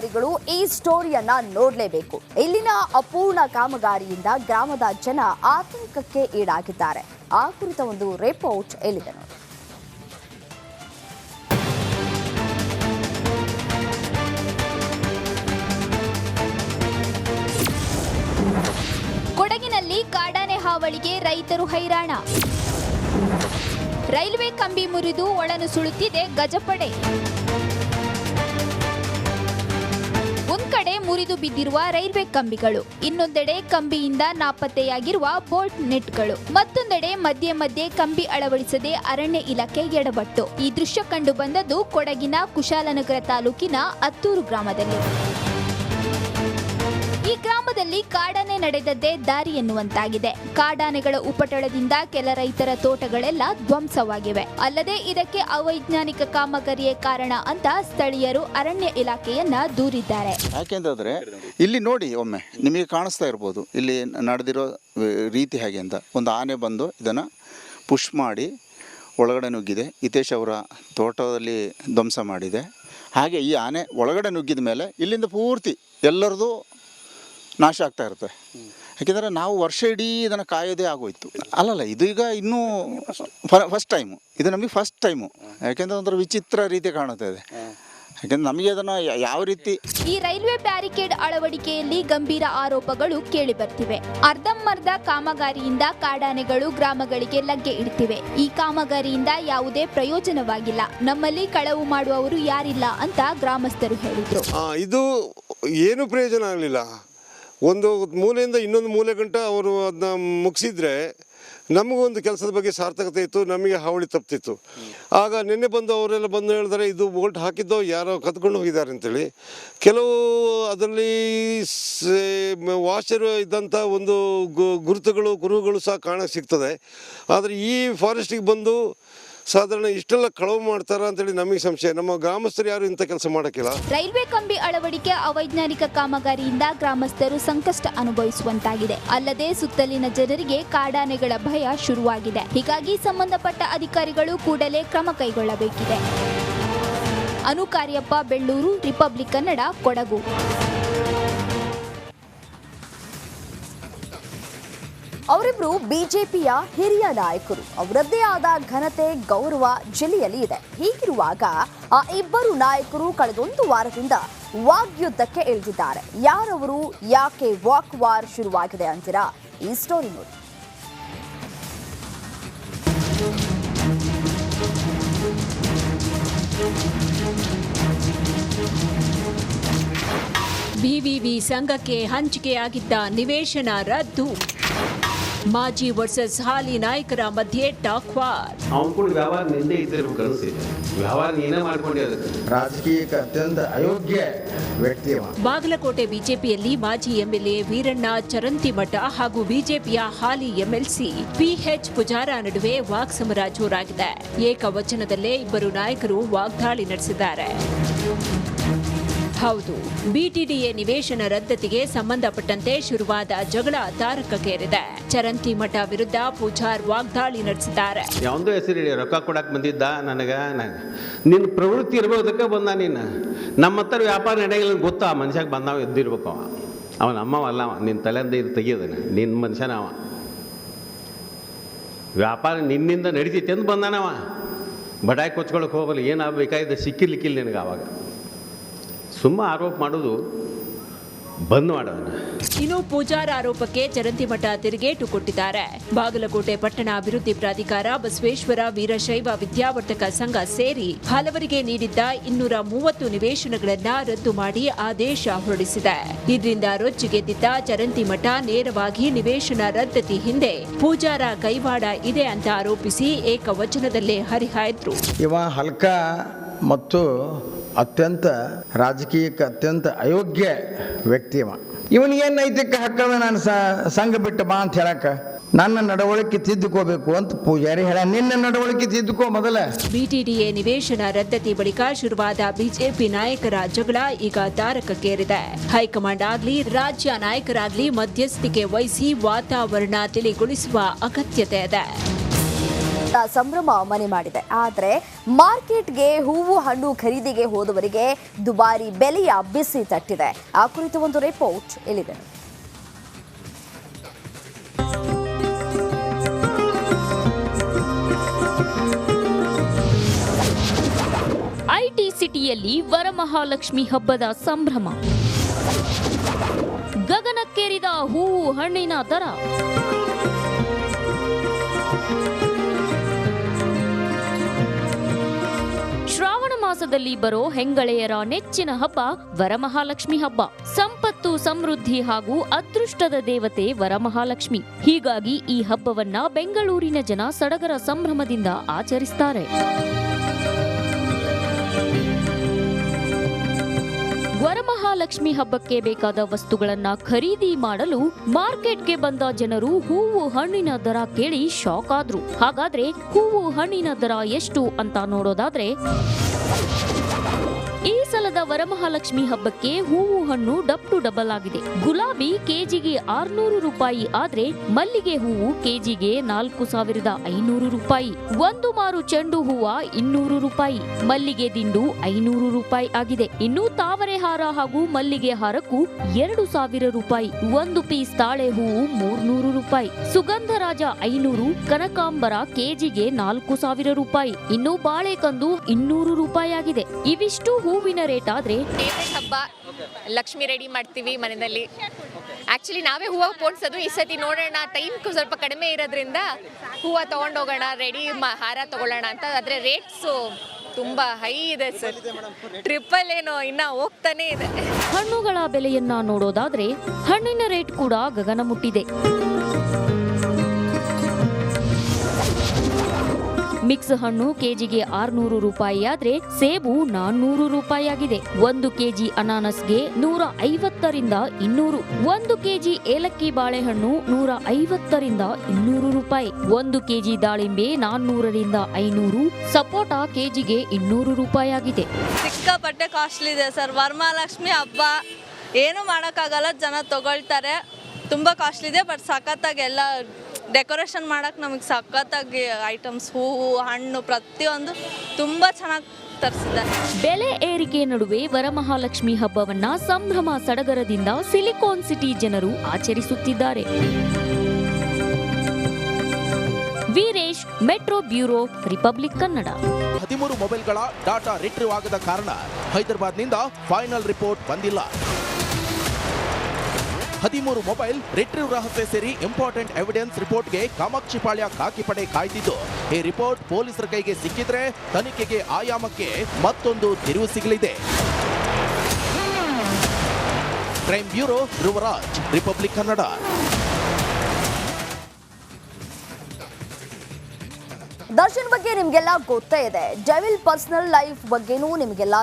ಕಾಮಗಾರಿಗಳು ಈ ಸ್ಟೋರಿಯನ್ನ ನೋಡಲೇಬೇಕು. ಇಲ್ಲಿನ ಅಪೂರ್ಣ ಕಾಮಗಾರಿಯಿಂದ ಗ್ರಾಮದ ಜನ ಆತಂಕಕ್ಕೆ ಈಡಾಗಿದ್ದಾರೆ. ಆ ಕುರಿತ ಒಂದು ರಿಪೋರ್ಟ್ ಎಲ್ಲಿದೆ ನೋಡಿ. ಕೊಡಗಿನಲ್ಲಿ ಕಾಡಾನೆ ಹಾವಳಿಗೆ ರೈತರು ಹೈರಾಣ. ರೈಲ್ವೆ ಕಂಬಿ ಮುರಿದು ಒಳನುಸುಳುತ್ತಿದೆ ಗಜಪಡೆ. ಒಂದ್ಕಡೆ ಮುರಿದು ಬಿದ್ದಿರುವ ರೈಲ್ವೆ ಕಂಬಿಗಳು, ಇನ್ನೊಂದೆಡೆ ಕಂಬಿಯಿಂದ ನಾಪತ್ತೆಯಾಗಿರುವ ಬೋಲ್ಟ್ ನೆಟ್ಗಳು, ಮತ್ತೊಂದೆಡೆ ಮಧ್ಯೆ ಮಧ್ಯೆ ಕಂಬಿ ಅಳವಡಿಸದೆ ಅರಣ್ಯ ಇಲಾಖೆ ಎಡವಟ್ಟು. ಈ ದೃಶ್ಯ ಕಂಡು ಬಂದದ್ದು ಕೊಡಗಿನ ಕುಶಾಲನಗರ ತಾಲೂಕಿನ ಅತ್ತೂರು ಗ್ರಾಮದಲ್ಲಿ. ಈ ಗ್ರಾಮದಲ್ಲಿ ಕಾಡಾನೆ ನಡೆದದ್ದೇ ದಾರಿ ಎನ್ನುವಂತಾಗಿದೆ. ಕಾಡಾನೆಗಳ ಉಪಟಳದಿಂದ ಕೆಲ ರೈತರ ತೋಟಗಳೆಲ್ಲ ಧ್ವಂಸವಾಗಿವೆ. ಅಲ್ಲದೆ ಇದಕ್ಕೆ ಅವೈಜ್ಞಾನಿಕ ಕಾಮಗಾರಿಯೇ ಕಾರಣ ಅಂತ ಸ್ಥಳೀಯರು ಅರಣ್ಯ ಇಲಾಖೆಯನ್ನ ದೂರಿದ್ದಾರೆ. ಯಾಕೆಂದ್ರೆ ಇಲ್ಲಿ ನೋಡಿ, ಒಮ್ಮೆ ನಿಮಗೆ ಕಾಣಿಸ್ತಾ ಇರ್ಬೋದು ಇಲ್ಲಿ ನಡೆದಿರೋ ರೀತಿ ಹೇಗೆ ಅಂತ. ಒಂದು ಆನೆ ಬಂದು ಇದನ್ನ ಪುಷ್ ಮಾಡಿ ಒಳಗಡೆ ನುಗ್ಗಿದೆ. ಹಿತೇಶ್ ಅವರ ತೋಟದಲ್ಲಿ ಧ್ವಂಸ ಮಾಡಿದೆ. ಹಾಗೆ ಈ ಆನೆ ಒಳಗಡೆ ನುಗ್ಗಿದ ಮೇಲೆ ಇಲ್ಲಿಂದ ಪೂರ್ತಿ ಎಲ್ಲರದು ನಾಶ ಆಗ್ತಾ ಇರುತ್ತೆ. ಯಾಕೆಂದರೆ ನಾವು ವರ್ಷ ಇಡೀ ಇದನ್ನು ಕಾಯೋದೇ ಆಗೋಯ್ತು. ಅಲ್ಲಲ್ಲ, ಇದು ಈಗ ಇನ್ನೂ ಫಸ್ಟ್ ಟೈಮು, ಇದು ನಮಗೆ ಫಸ್ಟ್ ಟೈಮು. ಯಾಕೆಂದರೆ ಒಂಥರ ವಿಚಿತ್ರ ರೀತಿ ಕಾಣುತ್ತಾ ಇದೆ. ಯಾಕೆಂದರೆ ನಮಗೆ ಅದನ್ನು ಯಾವ ರೀತಿ ಈ ರೈಲ್ವೆ ಬ್ಯಾರಿಕೇಡ್ ಅಳವಡಿಕೆಯಲ್ಲಿ ಗಂಭೀರ ಆರೋಪಗಳು ಕೇಳಿ ಬರ್ತಿವೆ. ಅರ್ಧಂಬರ್ಧ ಕಾಮಗಾರಿಯಿಂದ ಕಾಡಾನೆಗಳು ಗ್ರಾಮಗಳಿಗೆ ಲಗ್ಗೆ ಇಡ್ತಿವೆ. ಈ ಕಾಮಗಾರಿಯಿಂದ ಯಾವುದೇ ಪ್ರಯೋಜನವಾಗಿಲ್ಲ, ನಮ್ಮಲ್ಲಿ ಕಳವು ಮಾಡುವವರು ಯಾರಿಲ್ಲ ಅಂತ ಗ್ರಾಮಸ್ಥರು ಹೇಳಿದ್ರು. ಇದು ಏನು ಪ್ರಯೋಜನ ಆಗಲಿಲ್ಲ. ಒಂದು ಮೂಲೆಯಿಂದ ಇನ್ನೊಂದು ಮೂಲೆ ಗಂಟ ಅವರು ಅದನ್ನ ಮುಗಿಸಿದ್ರೆ ನಮಗೊಂದು ಕೆಲಸದ ಬಗ್ಗೆ ಸಾರ್ಥಕತೆ ಇತ್ತು, ನಮಗೆ ಹಾವಳಿ ತಪ್ತಿತ್ತು. ಆಗ ನಿನ್ನೆ ಬಂದು ಅವರೆಲ್ಲ ಬಂದು ಹೇಳಿದ್ರೆ ಇದು ಬೋಲ್ಟ್ ಹಾಕಿದ್ದೋ ಯಾರೋ ಕದ್ಕೊಂಡು ಹೋಗಿದ್ದಾರೆ ಅಂತೇಳಿ. ಕೆಲವು ಅದರಲ್ಲಿ ವಾಷರ್ ಇದ್ದಂಥ ಒಂದು ಗುರುತುಗಳು ಕುರುಹುಗಳು ಸಹ ಕಾಣಕ್ಕೆ ಸಿಗ್ತದೆ. ಆದರೆ ಈ ಫಾರೆಸ್ಟಿಗೆ ಬಂದು ಸಾಧಾರಣ ಇಷ್ಟೆಲ್ಲ ಕಳವು ಮಾಡ್ತಾರ ಅಂತೇಳಿ ನಮಗೆ ಸಂಶಯ. ನಮ್ಮ ಗ್ರಾಮಸ್ಥರು ಯಾರು ಇಂಥ ಕೆಲಸ ಮಾಡೋಕ್ಕಿಲ್ಲ. ರೈಲ್ವೆ ಕಂಬಿ ಅಳವಡಿಕೆ ಅವೈಜ್ಞಾನಿಕ ಕಾಮಗಾರಿಯಿಂದ ಗ್ರಾಮಸ್ಥರು ಸಂಕಷ್ಟ ಅನುಭವಿಸುವಂತಾಗಿದೆ. ಅಲ್ಲದೆ ಸುತ್ತಲಿನ ಜನರಿಗೆ ಕಾಡಾನೆಗಳ ಭಯ ಶುರುವಾಗಿದೆ. ಹೀಗಾಗಿ ಸಂಬಂಧಪಟ್ಟ ಅಧಿಕಾರಿಗಳು ಕೂಡಲೇ ಕ್ರಮ ಕೈಗೊಳ್ಳಬೇಕಿದೆ. ಅನು ಕಾರ್ಯಪ್ಪ, ಬೆಳ್ಳೂರು, ರಿಪಬ್ಲಿಕ್ ಕನ್ನಡ, ಕೊಡಗು. ಅವರಿಬ್ರು ಬಿಜೆಪಿಯ ಹಿರಿಯ ನಾಯಕರು. ಅವರದ್ದೇ ಆದ ಘನತೆ, ಗೌರವ ಜಿಲ್ಲೆಯಲ್ಲಿ ಇದೆ. ಹೀಗಿರುವಾಗ ಆ ಇಬ್ಬರು ನಾಯಕರು ಕಳೆದೊಂದು ವಾರದಿಂದ ವಾಗ್ಯುದ್ಧಕ್ಕೆ ಇಳಿದಿದ್ದಾರೆ. ಯಾರವರು, ಯಾಕೆ ವಾಕ್ ವಾರ್ ಶುರುವಾಗಿದೆ ಅಂತೀರಾ? ಈ ಸ್ಟೋರಿ ನೋಡಿ. ಬಿವಿವಿ ಸಂಘಕ್ಕೆ ಹಂಚಿಕೆಯಾಗಿದ್ದ ನಿವೇಶನ ರದ್ದು. ಮಾಜಿ ವರ್ಸಸ್ ಹಾಲಿ ನಾಯಕರ ಮಧ್ಯೆ ಟಾಕ್ ವಾರ್. ಅವನು ವ್ಯವಹಾರ ನಿಂದೆ ಇದ್ದಿರ್ಬೇಕು ಅನಿಸಿದೆ. ವ್ಯವಹಾರ ನೀನೇ ಮಾಡ್ಕೊಂಡೆ. ರಾಜಕೀಯಕ್ಕೆ ಅತ್ಯಂತ ಅಯೋಗ್ಯ ವ್ಯಕ್ತಿ. ಬಾಗಲಕೋಟೆ ಬಿಜೆಪಿಯಲ್ಲಿ ಮಾಜಿ ಎಂಎಲ್ಎ ವೀರಣ್ಣ ಚರಂತಿಮಠ ಹಾಗೂ ಬಿಜೆಪಿಯ ಹಾಲಿ ಎಂಎಲ್ಸಿ ಪಿಎಚ್ ಪೂಜಾರ ನಡುವೆ ವಾಕ್ಸಮರ ಜೋರಾಗಿದೆ. ಏಕವಚನದಲ್ಲೇ ಇಬ್ಬರು ನಾಯಕರು ವಾಗ್ದಾಳಿ ನಡೆಸಿದ್ದಾರೆ. ಹೌದು, ಬಿಟಿಡಿಎ ನಿವೇಶನ ರದ್ದತಿಗೆ ಸಂಬಂಧಪಟ್ಟಂತೆ ಶುರುವಾದ ಜಗಳ ತಾರಕಕ್ಕೇರಿದೆ. ಚರಂತಿಮಠ ವಿರುದ್ಧ ಪೂಜಾರ್ ವಾಗ್ದಾಳಿ ನಡೆಸಿದ್ದಾರೆ. ಯಾವಂದೋ ಹೆಸರು ರೊಕ್ಕ ಕೊಡಕ್ಕೆ ಬಂದಿದ್ದ ನನಗೆ. ನಿನ್ನ ಪ್ರವೃತ್ತಿ ಇರ್ಬೋದಕ್ಕೆ ಬಂದ. ನೀನು ನಮ್ಮ ಹತ್ರ ವ್ಯಾಪಾರ ನಡೆಯಲ್ಲ ಗೊತ್ತಾ? ಮನುಷ್ಯಾಗ ಬಂದಾವ ಎದ್ದಿರ್ಬೇಕು. ಅವನ ಅಮ್ಮವಲ್ಲ, ನಿನ್ನ ತಲೆಯಿಂದ ಇದು ತೆಗಿಯೋದನ. ನಿನ್ನ ಮನುಷ್ಯನವ. ವ್ಯಾಪಾರ ನಿನ್ನಿಂದ ನಡೀತೈತೆ ಅಂತ ಬಂದಾನವ. ಬಡಾಯಿ ಕೊಚ್ಕೊಳಕ್ಕೆ ಹೋಗಲ್ಲ. ಏನಾಗಬೇಕಾಗಿದೆ ಸಿಕ್ಕಿರ್ಲಿಕ್ಕಿಲ್ಲ ನಿನಗೆ. ಆವಾಗ ಸುಮ್ಮ ಆರೋಪ ಮಾಡೋದು ಬಂದ್ ಮಾಡೋಣ. ಇನ್ನು ಪೂಜಾರ ಆರೋಪಕ್ಕೆ ಚರಂತಿಮಠ ತಿರುಗೇಟು ಕೊಟ್ಟಿದ್ದಾರೆ. ಬಾಗಲಕೋಟೆ ಪಟ್ಟಣ ಅಭಿವೃದ್ಧಿ ಪ್ರಾಧಿಕಾರ, ಬಸವೇಶ್ವರ ವೀರಶೈವ ವಿದ್ಯಾವರ್ಧಕ ಸಂಘ ಸೇರಿ ಹಲವರಿಗೆ ನೀಡಿದ್ದ 230 ನಿವೇಶನಗಳನ್ನ ರದ್ದು ಮಾಡಿ ಆದೇಶ ಹೊರಡಿಸಿದೆ. ಇದರಿಂದ ರೊಚ್ಚಿಗೆದ್ದಿದ್ದ ಚರಂತಿಮಠ ನೇರವಾಗಿ ನಿವೇಶನ ರದ್ದತಿ ಹಿಂದೆ ಪೂಜಾರ ಕೈವಾಡ ಇದೆ ಅಂತ ಆರೋಪಿಸಿ ಏಕವಚನದಲ್ಲೇ ಹರಿಹಾಯ್ದ್ರು. ಇವ ಹಲ್ಕ ಮತ್ತು ಅತ್ಯಂತ ರಾಜಕೀಯಕ್ಕೆ ಅತ್ಯಂತ ಅಯೋಗ್ಯ ವ್ಯಕ್ತಿ. ಇವನಿಗೇನು ನೈತಿಕ ಹಕ್ಕದ ನಾನು ಸಂಘ ಬಿಟ್ಟು ಬಾ ಅಂತ ಹೇಳಕ್ಕ? ನನ್ನ ನಡವಳಿಕೆ ತಿದ್ದುಕೋಬೇಕು ಅಂತ ಪೂಜಾರಿ ಹೇಳ. ನಿನ್ನ ನಡವಳಿಕೆ ತಿದ್ದುಕೋ ಮೊದಲ. ಬಿಟಿಡಿಎ ನಿವೇಶನ ರದ್ದತಿ ಬಳಿಕ ಶುರುವಾದ ಬಿಜೆಪಿ ನಾಯಕರ ಜಗಳ ಈಗ ತಾರಕಕ್ಕೇರಿದೆ. ಹೈಕಮಾಂಡ್ ಆಗ್ಲಿ ರಾಜ್ಯ ನಾಯಕರಾಗ್ಲಿ ಮಧ್ಯಸ್ಥಿಕೆ ವಹಿಸಿ ವಾತಾವರಣ ತಿಳಿಗೊಳಿಸುವ ಅಗತ್ಯತೆ ಇದೆ. ಸಂಭ್ರಮ ಮನೆ ಮಾಡಿದೆ. ಆದರೆ ಮಾರ್ಕೆಟ್ಗೆ ಹೂವು ಹಣ್ಣು ಖರೀದಿಗೆ ಹೋದವರಿಗೆ ದುಬಾರಿ ಬೆಲೆಯ ಬಿಸಿ ತಟ್ಟಿದೆ. ಆ ಕುರಿತು ಒಂದು ರಿಪೋರ್ಟ್ ಇಲ್ಲಿದೆ. ಐಟಿ ಸಿಟಿಯಲ್ಲಿ ವರಮಹಾಲಕ್ಷ್ಮಿ ಹಬ್ಬದ ಸಂಭ್ರಮ. ಗಗನಕ್ಕೇರಿದ ಹೂವು ಹಣ್ಣಿನ ದರ. ಶ್ರಾವಣ ಮಾಸದಲ್ಲಿ ಬರೋ ಹೆಂಗಳೆಯರ ನೆಚ್ಚಿನ ಹಬ್ಬ ವರಮಹಾಲಕ್ಷ್ಮಿ ಹಬ್ಬ. ಸಂಪತ್ತು, ಸಮೃದ್ಧಿ ಹಾಗೂ ಅದೃಷ್ಟದ ದೇವತೆ ವರಮಹಾಲಕ್ಷ್ಮಿ. ಹೀಗಾಗಿ ಈ ಹಬ್ಬವನ್ನ ಬೆಂಗಳೂರಿನ ಜನ ಸಡಗರ ಸಂಭ್ರಮದಿಂದ ಆಚರಿಸ್ತಾರೆ. ವರಮಹಾಲಕ್ಷ್ಮಿ ಹಬ್ಬಕ್ಕೆ ಬೇಕಾದ ವಸ್ತುಗಳನ್ನ ಖರೀದಿ ಮಾಡಲು ಮಾರ್ಕೆಟ್ಗೆ ಬಂದ ಜನರು ಹೂವು ಹಣ್ಣಿನ ದರ ಕೇಳಿ ಶಾಕ್ ಆದ್ರು. ಹಾಗಾದ್ರೆ ಹೂವು ಹಣ್ಣಿನ ದರ ಎಷ್ಟು ಅಂತ ನೋಡೋದಾದ್ರೆ, ಈ ಸಲದ ವರಮಹಾಲಕ್ಷ್ಮಿ ಹಬ್ಬಕ್ಕೆ ಹೂವು ಹಣ್ಣು ಡಬಲ್ ಆಗಿದೆ. ಗುಲಾಬಿ ಕೆಜಿಗೆ 600 ರೂಪಾಯಿ ಆದ್ರೆ ಮಲ್ಲಿಗೆ ಹೂವು ಕೆಜಿಗೆ 4500 ರೂಪಾಯಿ. ಒಂದು ಮಾರು ಚೆಂಡು ಹೂವ 200 ರೂಪಾಯಿ, ಮಲ್ಲಿಗೆ ದಿಂಡು 500 ರೂಪಾಯಿ ಆಗಿದೆ. ಇನ್ನು ತಾವರೆ ಹಾರ ಹಾಗೂ ಮಲ್ಲಿಗೆ ಹಾರಕ್ಕೂ 2000 ರೂಪಾಯಿ. ಒಂದು ಪೀಸ್ ತಾಳೆ ಹೂವು 300 ರೂಪಾಯಿ, ಸುಗಂಧರಾಜ 500, ಕನಕಾಂಬರ ಕೆಜಿಗೆ 4000 ರೂಪಾಯಿ. ಇನ್ನು ಬಾಳೆಕಂದು 200 ರೂಪಾಯಿ ಆಗಿದೆ. ಇವಿಷ್ಟು ಹೂವಿನ ರೇಟ್ ಆದ್ರೆ ಹಬ್ಬ ಲಕ್ಷ್ಮಿ ರೆಡಿ ಮಾಡ್ತೀವಿ ಮನೆಯಲ್ಲಿ. ಆಕ್ಚುಲಿ ನಾವೇ ಹೂವು ಪೋಣಿಸೋದು. ಈ ಸತಿ ನೋಡೋಣ, ಟೈಮ್ ಸ್ವಲ್ಪ ಕಡಿಮೆ ಇರೋದ್ರಿಂದ ಹೂವು ತಗೊಂಡೋಗೋಣ, ರೆಡಿ ಹಾರ ತಗೊಳ್ಳೋಣ ಅಂತ. ಆದರೆ ರೇಟ್ಸು ತುಂಬ ಹೈ ಇದೆ ಸರ್. ಟ್ರಿಪಲ್ ಏನೋ ಇನ್ನ ಹೋಗ್ತಾನೆ ಇದೆ. ಹಣ್ಣುಗಳ ಬೆಲೆಯನ್ನ ನೋಡೋದಾದ್ರೆ ಹಣ್ಣಿನ ರೇಟ್ ಕೂಡ ಗಗನ ಮುಟ್ಟಿದೆ. ಮಿಕ್ಸ್ ಹಣ್ಣು ಕೆಜಿಗೆ 600 ರೂಪಾಯಿ ಆದ್ರೆ ಸೇಬು 400 ರೂಪಾಯಿ ಆಗಿದೆ. 1 ಕೆಜಿ ಅನಾನಸ್ಗೆ 150 ರಿಂದ 200. 1 ಕೆಜಿ ಏಲಕ್ಕಿ ಬಾಳೆಹಣ್ಣು 150 ರಿಂದ 200 ರೂಪಾಯಿ. 1 ಕೆಜಿ ದಾಳಿಂಬೆ 400 ರಿಂದ 500. ಸಪೋಟ ಕೆಜಿಗೆ 200 ರೂಪಾಯಿ ಆಗಿದೆ. ಸಿಕ್ಕಾಪಟ್ಟೆ ಕಾಸ್ಟ್ಲಿ ಇದೆ ಸರ್. ವರಮಹಾಲಕ್ಷ್ಮಿ ಹಬ್ಬ ಏನು ಮಾಡೋಕ್ಕಾಗಲ್ಲ, ಜನ ತಗೊಳ್ತಾರೆ. ತುಂಬ ಕಾಸ್ಟ್ಲಿ ಇದೆ, ಬಟ್ ಸಖತ್ತಾಗಿ ಎಲ್ಲ ಡೆಕೋರೇಷನ್ ಮಾಡೋಕ್ಕೆ ನಮಗೆ ಸಖತ್ತಾಗಿ ಐಟಮ್ಸ್, ಹೂವು ಹಣ್ಣು ಪ್ರತಿಯೊಂದು ತುಂಬ ಚೆನ್ನಾಗಿ ತರಿಸಿದ್ದಾರೆ. ಬೆಲೆ ಏರಿಕೆ ನಡುವೆ ವರಮಹಾಲಕ್ಷ್ಮಿ ಹಬ್ಬವನ್ನ ಸಂಭ್ರಮ ಸಡಗರದಿಂದ ಸಿಲಿಕಾನ್ ಸಿಟಿ ಜನರು ಆಚರಿಸುತ್ತಿದ್ದಾರೆ. Veeresh, metro bureau, Republic Kannada. 13 ಮೊಬೈಲ್ಗಳ ಡಾಟಾ ರಿಟ್ರೀವ್ ಆಗದ ಕಾರಣ ಹೈದರಾಬಾದ್ನಿಂದ ಫೈನಲ್ ರಿಪೋರ್ಟ್ ಬಂದಿಲ್ಲ. 13 ಮೊಬೈಲ್ ರಿಟ್ರೀವ್ ರಹಸ್ಯ ಸೇರಿ ಇಂಪಾರ್ಟೆಂಟ್ ಎವಿಡೆನ್ಸ್ ರಿಪೋರ್ಟ್ಗೆ ಕಾಮಾಕ್ಷಿಪಾಳ್ಯ ಖಾಕಿಪಡೆ ಕಾಯ್ದಿದ್ದು, ಈ ರಿಪೋರ್ಟ್ ಪೊಲೀಸರ ಕೈಗೆ ಸಿಕ್ಕಿದ್ರೆ ತನಿಖೆಗೆ ಆಯಾಮಕ್ಕೆ ಮತ್ತೊಂದು ತಿರುವು ಸಿಗಲಿದೆ. Crime bureau, Dhruvaraj, republic Kannada. Darshan ಬಗ್ಗೆ ನಿಮ್ಗೆಲ್ಲ ಗೊತ್ತೇ ಇದೆ. ಡೆವಿಲ್ ಪರ್ಸನಲ್ ಲೈಫ್ ಬಗ್ಗೆನೂ ನಿಮ್ಗೆಲ್ಲ